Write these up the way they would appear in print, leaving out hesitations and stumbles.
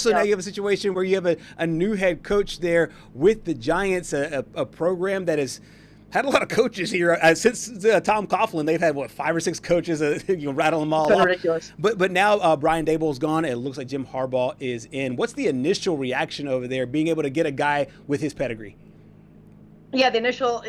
also now you have a situation where you have a new head coach there with the Giants, a program that has had a lot of coaches here since Tom Coughlin. They've had 5 or 6 coaches. You can rattle them all off. Ridiculous. But now Brian Daboll's gone. And it looks like Jim Harbaugh is in. What's the initial reaction over there, being able to get a guy with his pedigree? Yeah, the initial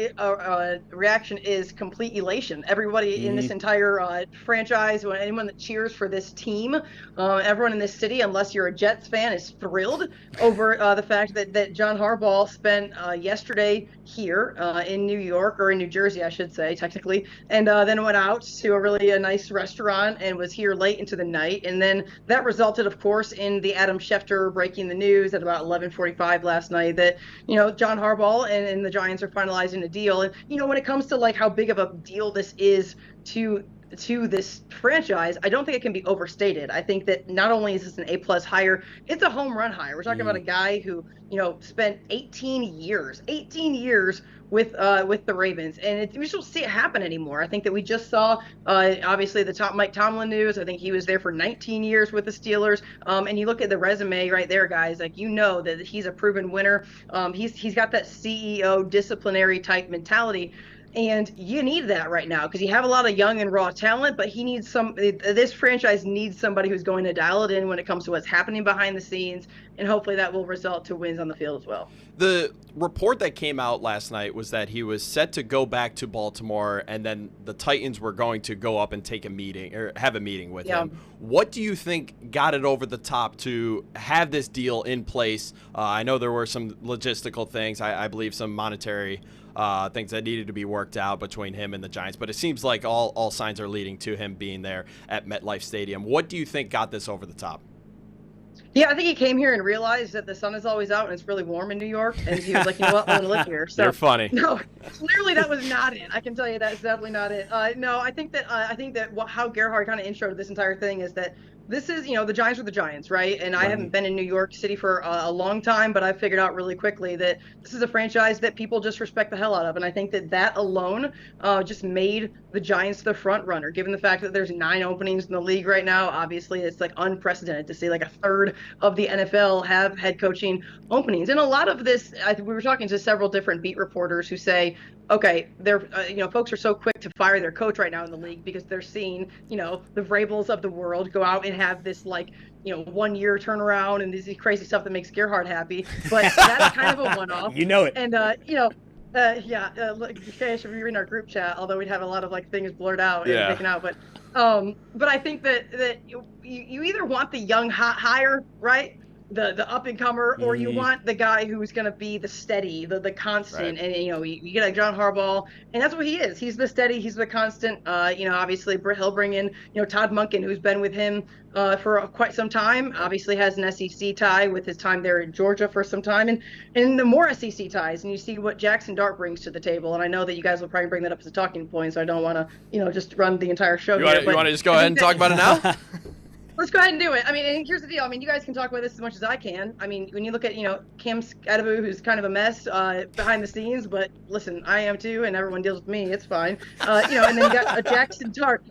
reaction is complete elation. Everybody in this entire franchise, anyone that cheers for this team, everyone in this city, unless you're a Jets fan, is thrilled over the fact that John Harbaugh spent yesterday here in New York, or in New Jersey, I should say, technically, and then went out to a nice restaurant and was here late into the night. And then that resulted, of course, in the Adam Schefter breaking the news at about 11:45 last night that, John Harbaugh and the Giants are finalizing a deal. And when it comes to how big of a deal this is to this franchise, I don't think it can be overstated. I think that not only is this an A+ hire, it's a home run hire. We're talking about a guy who spent 18 years with the Ravens, and we just don't see it happen anymore. I think that we just saw obviously the top Mike Tomlin news. I think he was there for 19 years with the Steelers, and you look at the resume right there, guys, that he's a proven winner. He's got that CEO disciplinary type mentality. And you need that right now because you have a lot of young and raw talent, but this franchise needs somebody who's going to dial it in when it comes to what's happening behind the scenes, and hopefully that will result to wins on the field as well. The report that came out last night was that he was set to go back to Baltimore, and then the Titans were going to go up and take a meeting or have a meeting with him. What do you think got it over the top to have this deal in place? I know there were some logistical things, I believe some monetary things that needed to be worked out between him and the Giants, but it seems like all signs are leading to him being there at MetLife Stadium. What do you think got this over the top? Yeah, I think he came here and realized that the sun is always out and it's really warm in New York, and he was like, you know what, I'm going to live here. So, you're funny. No, clearly that was not it. I can tell you that's definitely not it. No, I think that how Gerhard kind of introed this entire thing is that this is, the Giants are the Giants, right? And I haven't been in New York City for a long time, but I figured out really quickly that this is a franchise that people just respect the hell out of. And I think that alone just made the Giants the front runner, given the fact that there's 9 openings in the league right now. Obviously, it's unprecedented to see a third of the NFL have head coaching openings. And a lot of this, we were talking to several different beat reporters who say, okay, they're folks are so quick to fire their coach right now in the league because they're seeing the Vrabels of the world go out and have this 1-year turnaround and this crazy stuff that makes Gerhard happy. But that's kind of a one-off. You know it. And I should be reading our group chat, although we'd have a lot of things blurred out and taken out. But I think that you either want the young hot hire, right? The up and comer, or you want the guy who's going to be the steady, the constant, right. And you get John Harbaugh, and that's what he is. He's the steady, he's the constant. Obviously he'll bring in Todd Monken, who's been with him for quite some time. Obviously has an SEC tie with his time there in Georgia for some time, and the more SEC ties, and you see what Jackson Dart brings to the table. And I know that you guys will probably bring that up as a talking point, so I don't want to just run the entire show. You want to just go ahead and talk about it now? Let's go ahead and do it. And here's the deal. You guys can talk about this as much as I can. When you look at, Cam Skadebu, who's kind of a mess behind the scenes, but listen, I am too, and everyone deals with me. It's fine. And then you got a Jackson Dart.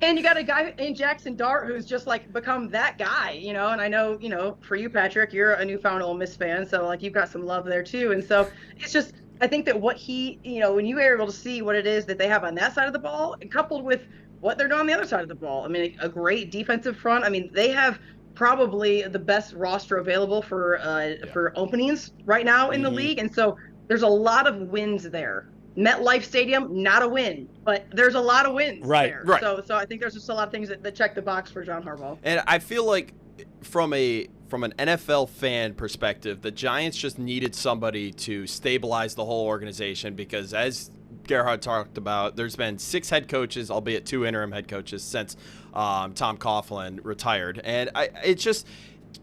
And you got a guy in Jackson Dart who's just become that guy, and I know, for you, Patrick, you're a newfound Ole Miss fan, so you've got some love there too. And so it's just, I think that what he, when you are able to see what it is that they have on that side of the ball, and coupled with what they're doing on the other side of the ball. A great defensive front. They have probably the best roster available for openings right now in the league. And so there's a lot of wins there. MetLife Stadium, not a win, but there's a lot of wins there. Right. So I think there's just a lot of things that check the box for John Harbaugh. And I feel like from an NFL fan perspective, the Giants just needed somebody to stabilize the whole organization because, as Gerhard talked about, there's been 6 head coaches, albeit 2 interim head coaches, since Tom Coughlin retired. And it's just,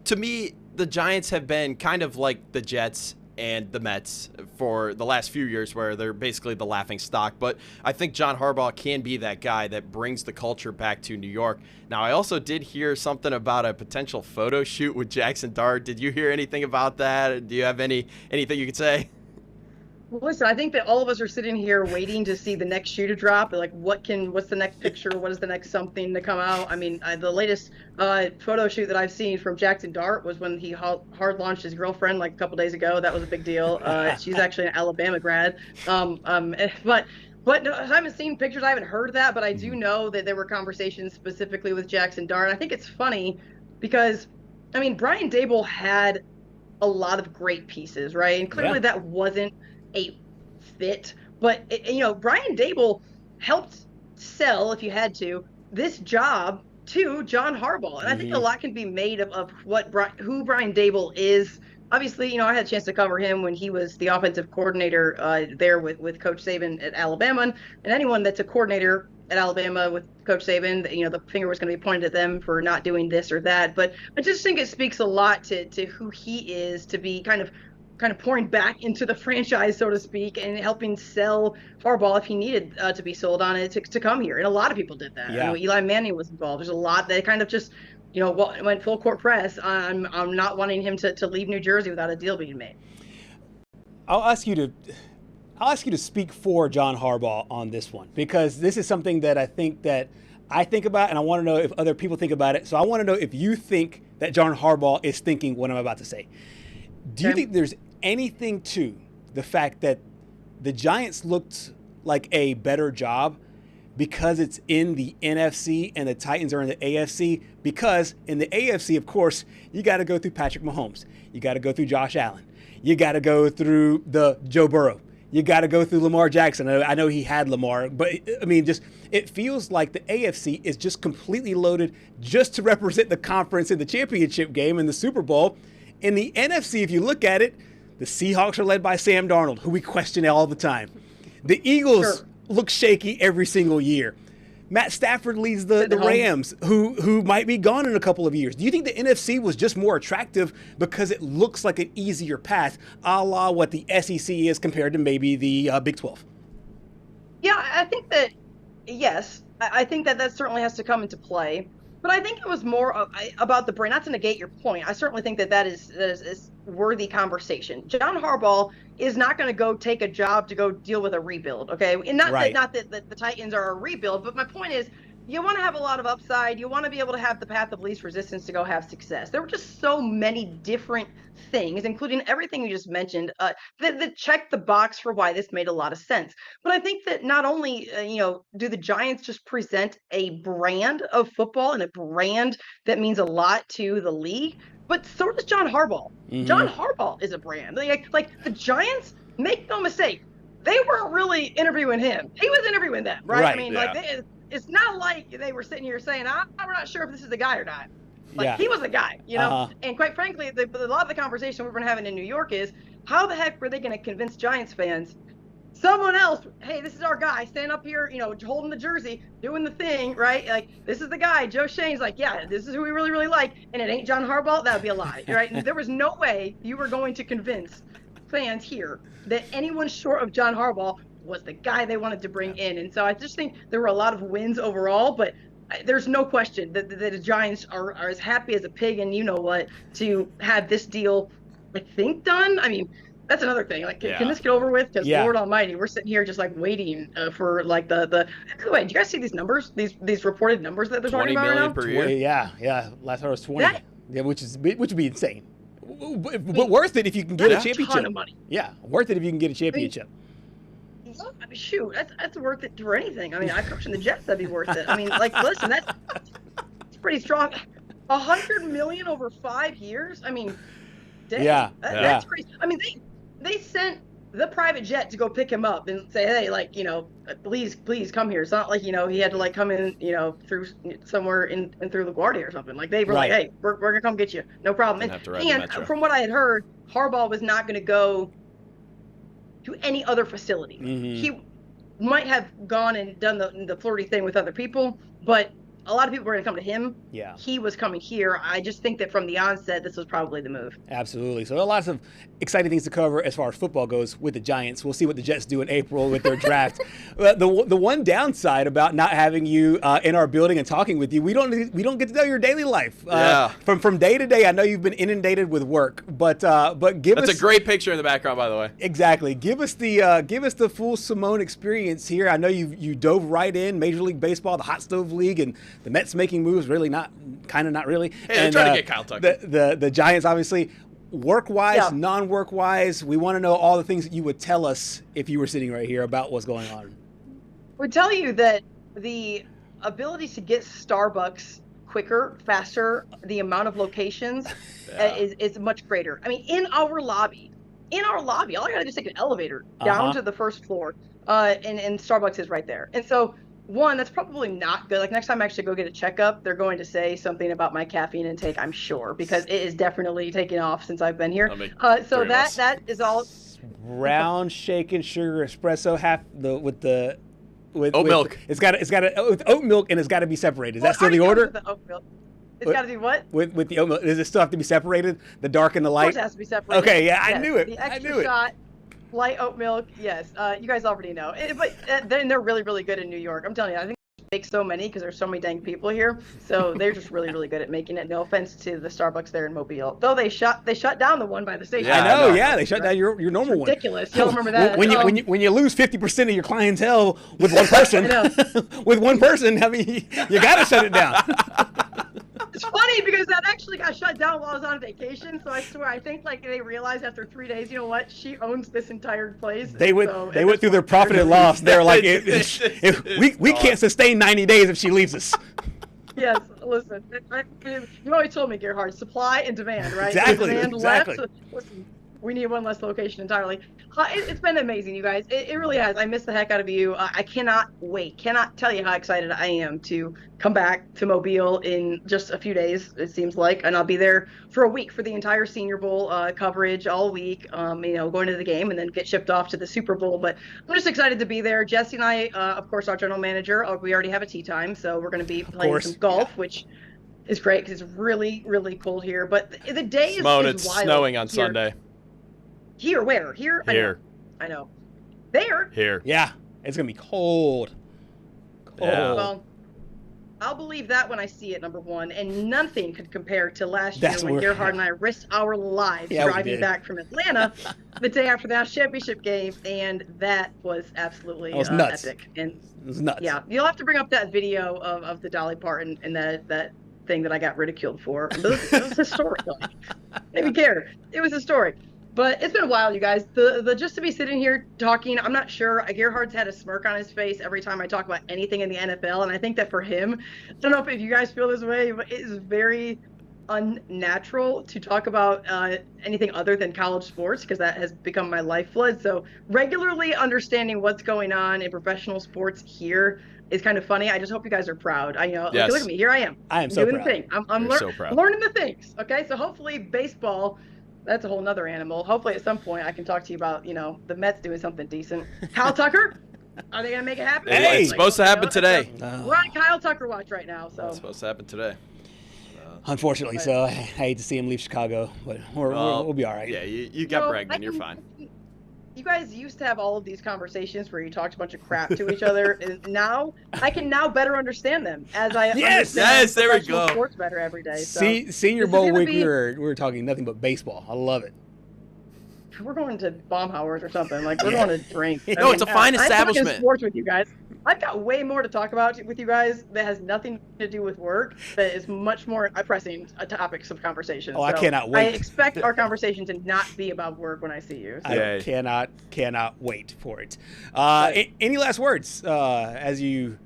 to me, the Giants have been kind of like the Jets and the Mets for the last few years, where they're basically the laughing stock. But I think John Harbaugh can be that guy that brings the culture back to New York. Now, I also did hear something about a potential photo shoot with Jackson Dart. Did you hear anything about that? Do you have anything you could say? Listen, I think that all of us are sitting here waiting to see the next shoe to drop. Like, what's the next picture? What is the next something to come out? I mean, the latest photo shoot that I've seen from Jackson Dart was when he hard launched his girlfriend like a couple days ago. That was a big deal. She's actually an Alabama grad. But no, I haven't seen pictures. I haven't heard that, but I do know that there were conversations specifically with Jackson Dart. And I think it's funny because, I mean, Brian Daboll had a lot of great pieces, right? And clearly that wasn't a fit, but Brian Daboll helped sell, if you had to, this job to John Harbaugh, and I think a lot can be made of who Brian Daboll is. Obviously, I had a chance to cover him when he was the offensive coordinator there with Coach Saban at Alabama, and anyone that's a coordinator at Alabama with Coach Saban, the finger was going to be pointed at them for not doing this or that. But I just think it speaks a lot to who he is, to be kind of pouring back into the franchise, so to speak, and helping sell Harbaugh if he needed to be sold on it to come here. And a lot of people did that. Yeah. Eli Manning was involved. There's a lot that kind of just, went full court press on not wanting him to leave New Jersey without a deal being made. I'll ask you to speak for John Harbaugh on this one, because this is something that I think about, and I want to know if other people think about it. So I want to know if you think that John Harbaugh is thinking what I'm about to say. Do you think there's anything to the fact that the Giants looked like a better job because it's in the NFC and the Titans are in the AFC? Because in the AFC, of course, you got to go through Patrick Mahomes. You got to go through Josh Allen. You got to go through the Joe Burrow. You got to go through Lamar Jackson. I know he had Lamar, but I mean, it feels like the AFC is just completely loaded just to represent the conference in the championship game and the Super Bowl. In the NFC, if you look at it, the Seahawks are led by Sam Darnold, who we question all the time. The Eagles look shaky every single year. Matt Stafford leads the Rams, who might be gone in a couple of years. Do you think the NFC was just more attractive because it looks like an easier path, a la what the SEC is compared to maybe the Big 12? Yeah, I think that, yes, I think that certainly has to come into play. But I think it was more about the brand. Not to negate your point, I certainly think that is worthy conversation. John Harbaugh is not going to go take a job to go deal with a rebuild, okay? And not that the Titans are a rebuild, but my point is, you want to have a lot of upside. You want to be able to have the path of least resistance to go have success. There were just so many different things, including everything you just mentioned, that checked the box for why this made a lot of sense. But I think that not only, do the Giants just present a brand of football and a brand that means a lot to the league, but so does John Harbaugh. Mm-hmm. John Harbaugh is a brand. Like the Giants, make no mistake, they weren't really interviewing him. He was interviewing them, right? I mean, it's not like they were sitting here saying, I'm not sure if this is the guy or not. He was the guy, And quite frankly, a lot of the conversation we've been having in New York is, how the heck were they going to convince Giants fans, someone else, hey, this is our guy, stand up here, holding the jersey, doing the thing, right? Like, this is the guy. Joe Shane's like, yeah, this is who we really, really like, and it ain't John Harbaugh. That would be a lie, right? And there was no way you were going to convince fans here that anyone short of John Harbaugh was the guy they wanted to bring in. And so I just think there were a lot of wins overall, but there's no question that the Giants are as happy as a pig, and to have this deal, I think, done. I mean, that's another thing. Like, can this get over with? Because Lord Almighty, we're sitting here just like waiting for like the. Wait, do you guys see these numbers? These reported numbers that they're talking about right now? $20 million per year. Yeah. Last time it was 20. Which would be insane. But worth it if you can get a championship. A ton of money. Yeah, worth it if you can get a championship. I mean, shoot, that's worth it for anything. I mean, I coached in the Jets, that'd be worth it. I mean, like, listen, that's pretty strong. $100 million over 5 years. I mean, dang, that's crazy. I mean, they sent the private jet to go pick him up and say, hey, like, please come here. It's not like, he had to like come in, through somewhere in through LaGuardia or something. Like, they were like, hey, we're gonna come get you, no problem. And from what I had heard, Harbaugh was not going to go to any other facility. Mm-hmm. He might have gone and done the flirty thing with other people, but a lot of people were going to come to him. Yeah. He was coming here. I just think that from the onset, this was probably the move. Absolutely. So lots of exciting things to cover as far as football goes with the Giants. We'll see what the Jets do in April with their draft. The one downside about not having you in our building and talking with you, we don't get to know your daily life. From day to day. I know you've been inundated with work, but give us. That's a great picture in the background, by the way. Exactly. Give us the full Simone experience here. I know you dove right in Major League Baseball, the hot stove league, and the Mets making moves. Really not really. Hey, they're trying to get Kyle Tucker. The Giants, obviously, work-wise, non-work-wise, we want to know all the things that you would tell us if you were sitting right here about what's going on. I would tell you that the ability to get Starbucks quicker, faster, the amount of locations is much greater. I mean, in our lobby, all I got to do is take an elevator down to the first floor, and Starbucks is right there. And so, one, that's probably not good. Like, next time I actually go get a checkup, they're going to say something about my caffeine intake, I'm sure, because it is definitely taking off since I've been here. So that is all. Brown shaken sugar espresso, with oat milk. It's got with oat milk, and it's got to be separated. Is that still the order? The oat milk. It's got to be what? With the oat milk, does it still have to be separated? The dark and the light. Of course, it has to be separated. Okay, yeah, yes. I knew it. The extra shot. Light oat milk, yes. You guys already know. But they're really, really good in New York. I'm telling you, I think they make so many because there's so many dang people here. So they're just really, really good at making it. No offense to the Starbucks there in Mobile. Though they shut down the one by the station. Yeah, I know. Yeah, they shut down your normal one. Ridiculous. You'll remember that. When you lose 50% of your clientele with one person, I mean, you got to shut it down. It's funny because that actually got shut down while I was on vacation. So I swear, I think like they realized after 3 days, you know what? She owns this entire place. They went through their profit and loss. They're like, we can't sustain 90 days if she leaves us. Yes, listen. You always told me, Gerhard, supply and demand, right? Exactly. Demand Exactly. left. Listen, we need one less location entirely. It's been amazing, you guys. It really has. I miss the heck out of you. I cannot wait. Cannot tell you how excited I am to come back to Mobile in just a few days, it seems like. And I'll be there for a week for the entire Senior Bowl coverage all week, going to the game and then get shipped off to the Super Bowl. But I'm just excited to be there. Jesse and I, of course, our general manager, we already have a tea time. So we're going to be playing some golf, which is great because it's really, really cold here. But the day is wild. It's snowing on Sunday. Here, where? Here? Here. I know. There? Here. Yeah, it's going to be cold. Yeah. Well, I'll believe that when I see it, number one. And nothing could compare to last year when Gerhard and I risked our lives driving back from Atlanta the day after the national championship game. And that was absolutely epic. And it was nuts. Yeah, you'll have to bring up that video of the Dolly Parton and that thing that I got ridiculed for. It was historic. Maybe care. It was historic. But it's been a while, you guys. The just to be sitting here talking, I'm not sure. Gerhard's had a smirk on his face every time I talk about anything in the NFL, and I think that for him, I don't know if you guys feel this way, but it is very unnatural to talk about anything other than college sports because that has become my lifeblood. So regularly understanding what's going on in professional sports here is kind of funny. I just hope you guys are proud. Look at me. Here I am. I am so doing proud. the thing. I'm learning the things. Okay, so hopefully baseball. That's a whole nother animal. Hopefully at some point I can talk to you about, the Mets doing something decent. Kyle Tucker, are they going to make it happen? Hey, it's supposed to happen today. We're on Kyle Tucker watch right now. So it's supposed to happen today. Unfortunately, so I hate to see him leave Chicago, but we'll be all right. Yeah, you got Bregman. You're fine. You guys used to have all of these conversations where you talked a bunch of crap to each other, and now I can better understand them as I understand there we go. Sports better every day. So Senior Bowl week, we were talking nothing but baseball. I love it. We're going to Baumhauer's or something. Like we're going to drink. No, it's a fine establishment. I'm talking sports with you guys. I've got way more to talk about with you guys that has nothing to do with work. That is much more pressing topics of conversation. Oh, so I cannot wait. I expect our conversation to not be about work when I see you. So. I cannot wait for it. Any last words as you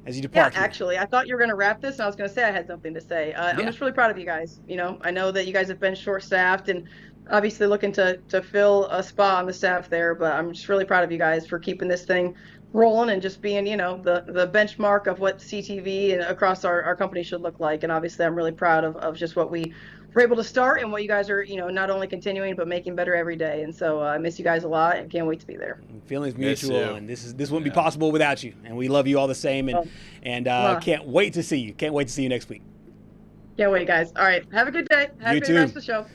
depart? Yeah, actually, I thought you were going to wrap this, and I was going to say I had something to say. I'm just really proud of you guys. I know that you guys have been short-staffed and obviously looking to fill a spot on the staff there, but I'm just really proud of you guys for keeping this thing rolling and just being, the benchmark of what CTV and across our company should look like. And obviously I'm really proud of just what we were able to start and what you guys are, not only continuing, but making better every day. And so I miss you guys a lot and can't wait to be there. Feelings mutual. And this wouldn't be possible without you. And we love you all the same. And can't wait to see you. Can't wait to see you next week. Can't wait, guys. All right. Have a good day. Happy to the rest of the show.